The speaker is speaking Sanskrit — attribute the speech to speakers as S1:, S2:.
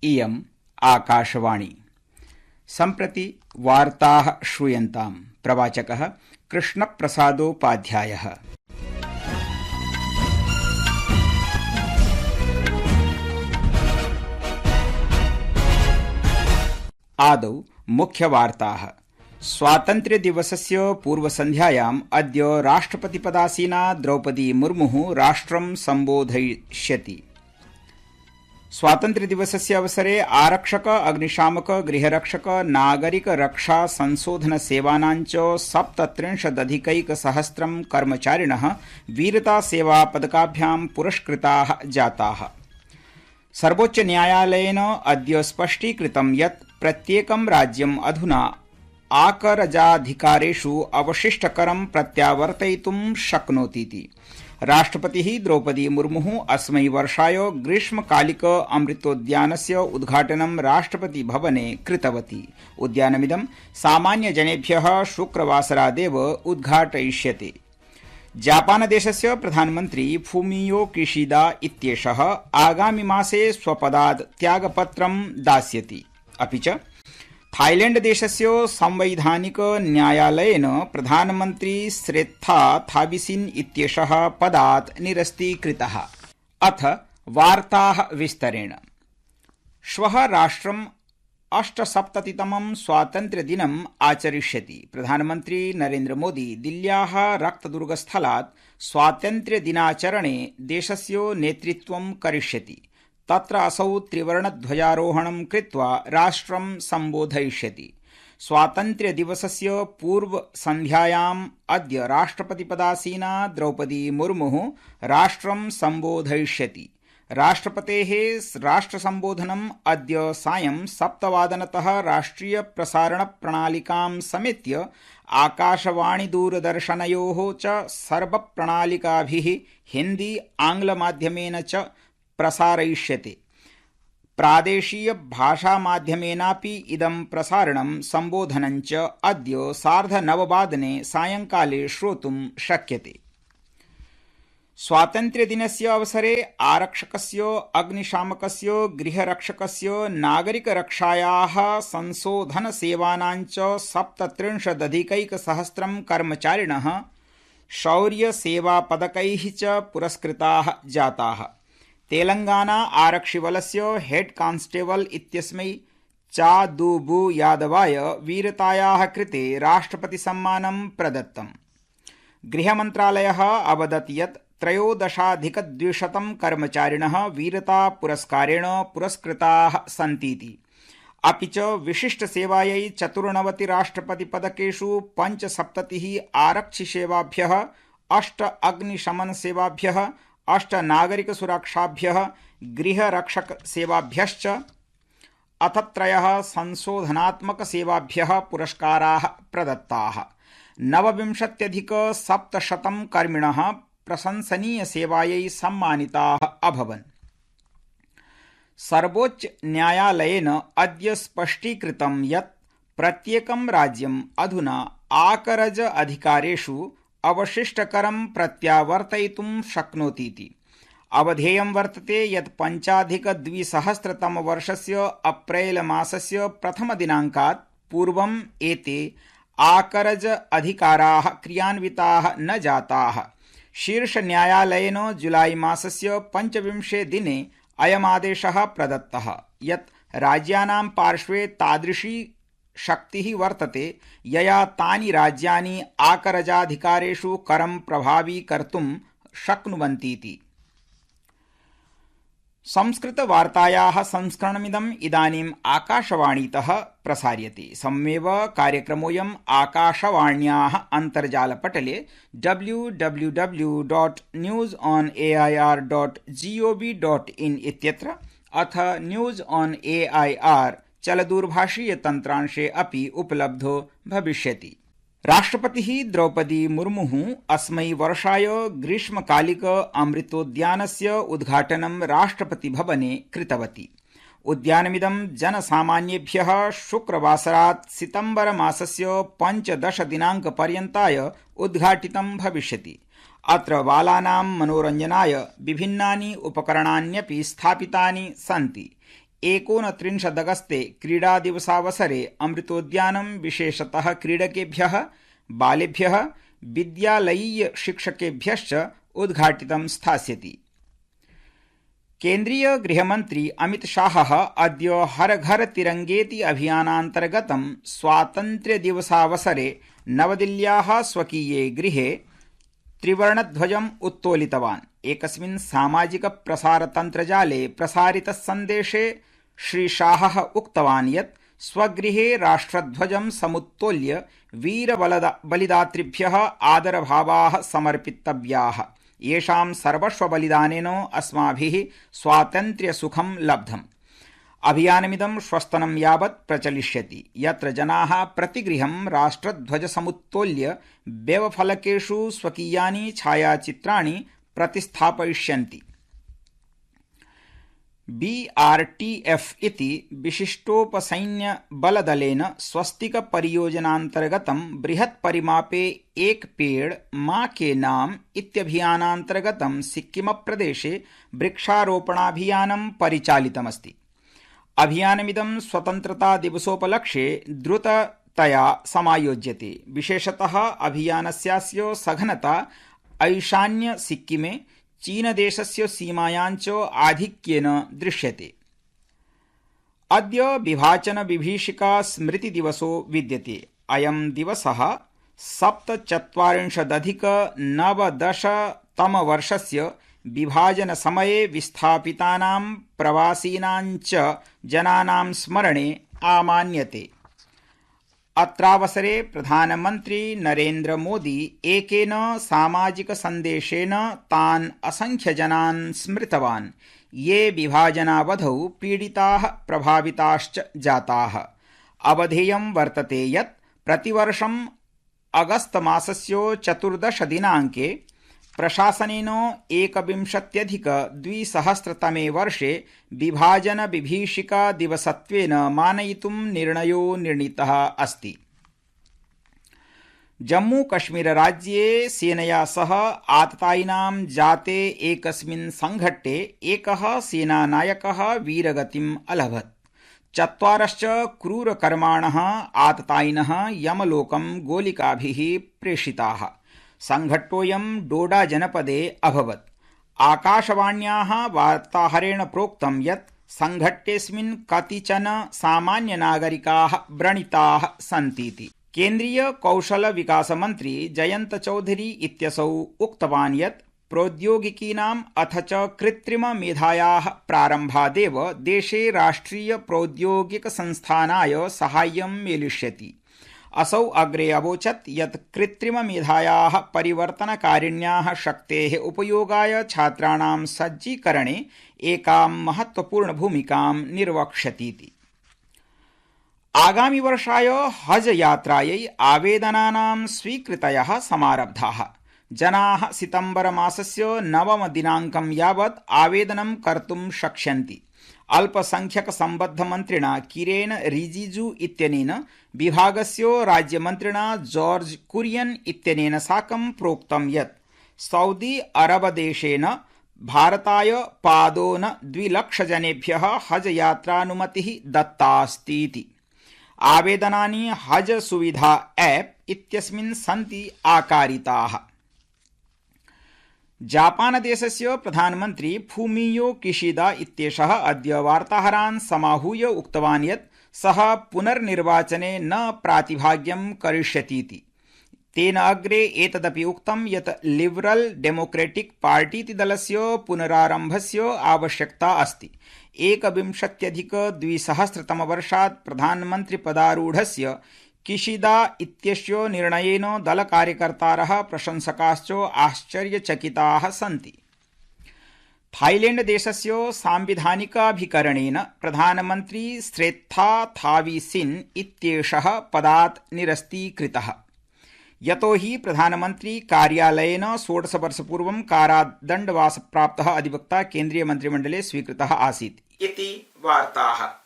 S1: इयम् आकाशवाणी। सम्प्रति वार्ताः श्रूयन्ताम्। प्रवाचकः कृष्णप्रसादोपाध्यायः। आदौ मुख्यवार्ताः। स्वातन्त्र्यदिवसस्य पूर्वसन्ध्यायाम् अद्य राष्ट्रपतिपदासीना द्रौपदी मुर्मुः राष्ट्रं सम्बोधयिष्यति। स्वातन्त्र्यदिवसस्य अवसरे आरक्षक, अग्निशामक, गृहरक्षक, नागरिक रक्षा संशोधन सेवानां च 37,000 कर्मचारिणः वीरता सेवा पदकाभ्यां पुरस्कृताः जाताः। सर्वोच्च न्यायालयेन अद्य स्पष्टीकृतं यत् प्रत्येकं राज्यम् अधुना आकरजाधिकारेषु अवशिष्टकरं प्रत्यावर्तयितुं शक्नोतीति। राष्ट्रपतिः द्रौपदी मुर्मुः अस्मै वर्षाय ग्रीष्मकालिक अमृतोद्यानस्य उद्घाटनं राष्ट्रपतिभवने कृतवती। उद्यानमिदं सामान्यजनेभ्यः शुक्रवासरादेव उद्घाटयिष्यते। जापानदेशस्य प्रधानमन्त्री फुमियो किशिदा इत्येषः आगामि मासे स्वपदात् त्यागपत्रं दास्यति। अपि च थाईलैण्डदेशस्य संवैधानिक न्यायालयेन प्रधानमन्त्री श्रेत्था थाबिसिन इत्येषः पदात् निरस्तीकृतः। अथ वार्ताः विस्तरेण। श्वः राष्ट्रम् 78तमं स्वातन्त्र्यदिनम् आचरिष्यति। प्रधानमन्त्री नरेन्द्र मोदी दिल्ल्याः रक्तदुर्गस्थलात् स्वातन्त्र्यदिनाचरणे देशस्य नेतृत्वं करिष्यति। तत्र असौ त्रिवर्णध्वजारोहणं कृत्वा राष्ट्रं सम्बोधयिष्यति। स्वातन्त्र्यदिवसस्य पूर्वसन्ध्यायाम् अद्य राष्ट्रपतिपदासीना द्रौपदी मुर्मुः राष्ट्रं सम्बोधयिष्यति। राष्ट्रपतेः राष्ट्रसम्बोधनम् अद्य सायं 7:00 राष्ट्रियप्रसारणप्रणालिकां समेत्य आकाशवाणीदूरदर्शनयोः च सर्वप्रणालिकाभिः हिन्दी आङ्ग्लमाध्यमेन च प्रसारयिष्यते। प्रादेशीयभाषामाध्यमेनापि इदं प्रसारणं सम्बोधनं च अद्य 9:30 सायंकाले श्रोतुं शक्यते। स्वातन्त्र्यदिनस्य अवसरे आरक्षकस्य, अग्निशामकस्य, गृहरक्षकस्य, नागरिकरक्षायाः संशोधनसेवानां च 37,000 कर्मचारिणः शौर्यसेवापदकैः च पुरस्कृताः जाताः। तेलंगाना आरक्षिबलस्य हेड कांस्टेबल इत्यस्मै चादूबू यादवाय वीरतायाः कृते राष्ट्रपतिसम्मानं प्रदत्तम्। गृहमन्त्रालयः अवदत् यत् 13,200 कर्मचारिणः वीरतापुरस्कारेण पुरस्कृताः सन्तीति। अपि च विशिष्टसेवायै 94 राष्ट्रपतिपदकेषु 75 आरक्षिसेवाभ्यः, 8 अग्निशमनसेवाभ्यः, 8 नागरिकसुरक्षाभ्यः, गृहरक्षकसेवाभ्यश्च अथ 3 संशोधनात्मकसेवाभ्यः पुरस्काराः प्रदत्ताः। 29,700 कर्मिणः प्रशंसनीयसेवायै सम्मानिताः अभवन्। सर्वोच्च न्यायालयेन अद्य स्पष्टीकृतं यत् प्रत्येकं राज्यम् अधुना आकरज अधिकारेषु अवशिष्टकरं प्रत्यावर्तयितुं शक्नोतीति। अवधेयं वर्तते यत् 2025-तमवर्षस्य अप्रैल मासस्य 1 दिनाङ्कात् पूर्वम् एते आकरज अधिकाराः क्रियान्विताः न जाताः। शीर्षन्यायालयेन जुलाई मासस्य 25 दिने अयमादेशः प्रदत्तः यत् राज्यानां पार्श्वे तादृशी शक्तिः वर्तते यया तानि राज्यानि आकरजाधिकारेषु करं प्रभावीकर्तुं शक्नुवन्तीति। संस्कृतवार्तायाः संस्करणमिदम् इदानीम् आकाशवाणीतः प्रसार्यते। सम्मेव कार्यक्रमोऽयम् आकाशवाण्याः अन्तर्जालपटले www.newsonair.gov.in इत्यत्र अथ न्यूज ऑन AIR चलदूरभाषीयतन्त्रांशे अपि उपलब्धो भविष्यति। राष्ट्रपतिः द्रौपदी मुर्मुः अस्मै वर्षाय ग्रीष्मकालिक अमृतोद्यानस्य उद्घाटनं राष्ट्रपतिभवने कृतवती। उद्यानमिदं जनसामान्येभ्यः शुक्रवासरात् सितम्बर मासस्य 15 दिनाङ्कपर्यन्ताय उद्घाटितं भविष्यति। अत्र बालानां मनोरञ्जनाय विभिन्नानि उपकरणान्यपि स्थापितानि सन्ति। 29 अगस्ते क्रीडादिवसावसरे अमृतोद्यानं विशेषतः क्रीडकेभ्यः, बालेभ्यः, विद्यालयीय शिक्षकेभ्यश्च उद्घाटितं स्थास्यति। केन्द्रीय गृहमन्त्री अमित शाहः अद्य हर घर तिरंगेति अभियानान्तर्गतं स्वातन्त्र्यदिवसावसरे नवदिल्ल्याः स्वकीये गृहे त्रिवर्णध्वजम् उत्तोलितवान्। एकस्मिन् सामाजिक प्रसारतन्त्रजाले प्रसारितसन्देशे श्रीशाहः उक्तवान् यत् स्वगृहे राष्ट्रध्वजं समुत्तोल्य वीरबलिदातृभ्यः आदरभावाः समर्पितव्याः। येषां सर्वस्वबलिदानेन अस्माभिः स्वातन्त्र्यसुखं लब्धम्। अभियानमिदं श्वस्तनं यावत् प्रचलिष्यति, यत्र जनाः प्रतिगृहं राष्ट्रध्वजसमुत्तोल्य व्यवफलकेषु स्वकीयानि छायाचित्राणि प्रतिस्थापयिष्यन्ति। BRTF इति विशिष्टोपसैन्यबलदलेन स्वस्तिक परियोजनान्तर्गतं बृहत् परिमापे एक पेड़ मां के नाम इत्यभियानान्तर्गतं सिक्किमप्रदेशे वृक्षारोपणाभियानं परिचालितमस्ति। अभियानमिदं स्वतन्त्रता दिवसोपलक्ष्ये द्रुततया समायोज्यते। विशेषतः अभियानस्यास्य सघनता ईशान्य सिक्किमे चीनदेशस्य सीमायाञ्च आधिक्येन दृश्यते। अद्य विभाजन विभीषिका स्मृति दिवसो विद्यते। अयं दिवसः 47-अधिक-90तमवर्षस्य विभाजनसमये विस्थापितानां प्रवासिनां च जनानां स्मरणे आमान्यते। अत्रावसरे प्रधानमन्त्री नरेन्द्र मोदी एकेन सामाजिक सन्देशेन तान् असंख्यजनान् स्मृतवान्, ये विभाजनावधौ पीडिताः प्रभाविताश्च जाताः। अवधेयं वर्तते यत् प्रतिवर्षम् अगस्तमासस्य 14 दिनाङ्के प्रशासनेन 21-2000तमे वर्षे विभाजन विभीषिका दिवसत्वेन मानयितुं निर्णयो निर्णीतः अस्ति। जम्मू कश्मीर राज्ये सेनया सह आततायिनां जाते एकस्मिन् संघट्टे एकः सेनानायकः वीरगतिम् अलभत्। 4 क्रूरकर्माणः आततायिनः यमलोकं गोलिकाभिः प्रेषिताः। संघट्टोऽयं डोडा जनपदे अभवत्। आकाशवाण्याः वार्ताहरेण प्रोक्तं यत् संघट्टेऽस्मिन् कतिचन सामान्यनागरिकाः व्रणिताः सन्तीति। केन्द्रीय कौशल विकास मन्त्री जयंत चौधरी इत्यसौ उक्तवान् यत् प्रौद्योगिकीनाम् अथ च कृत्रिम मेधायाः प्रारम्भादेव देशे राष्ट्रिय प्रौद्योगिक संस्थानाय साहाय्यं मेलिष्यति। असौ अग्रे अवोचत् यत् कृत्रिम मेधायाः परिवर्तनकारिण्याः शक्तेः उपयोगाय छात्राणां सज्जीकरणे एकां महत्वपूर्णभूमिकां निर्वक्ष्यतीति। आगामि वर्षाय हज यात्रायै आवेदनानां स्वीकृतयः समारब्धाः। जनाः सितम्बर मासस्य 9 दिनाङ्कं यावत् आवेदनं कर्तुं शक्ष्यन्ति। अल्पसंख्यक संबद्ध मन्त्रिणा किरेन रिजिजू इत्यनेन विभागस्य राज्यमन्त्रिणा जॉर्ज कुरियन इत्यनेन साकं प्रोक्तं यत् सऊदी अरब देशेन भारताय पादोन 2 लाख जनेभ्यः हज यात्रानुमतिः दत्तास्तीति। आवेदनानि हज सुविधा ऐप इत्यस्मिन् सन्ति आकारिताः। जापान देशस्य प्रधानमन्त्री फूमियो किशिदा इत्येषः अद्य वार्ताहरान् समाहूय उक्तवान् यत् सः पुनर्निर्वाचने न प्रातिभाग्यं करिष्यतीति। तेन अग्रे एतदपि उक्तं यत् लिबरल डेमोक्रेटिक पार्टीति दलस्य पुनरारम्भस्य आवश्यकता अस्ति। 21-2000तमवर्षात् प्रधानमन्त्रिपदारूढस्य किशिदा इत्यस्य निर्णयेन दलकार्यकर्तारः प्रशंसकाश्च आश्चर्यचकिताः सन्ति। थाईलैंड देशस्य सांविधानिकाभिकरणेन प्रधानमन्त्री श्रेत्था थावीसिन इत्येषः पदात् निरस्तीकृतः। यतो हि प्रधानमन्त्री कार्यालयेन 16 वर्षपूर्वं कारादण्डवासप्राप्तः अधिवक्ता केन्द्रीयमन्त्रिमण्डले स्वीकृतः आसीत् इति वार्ताः।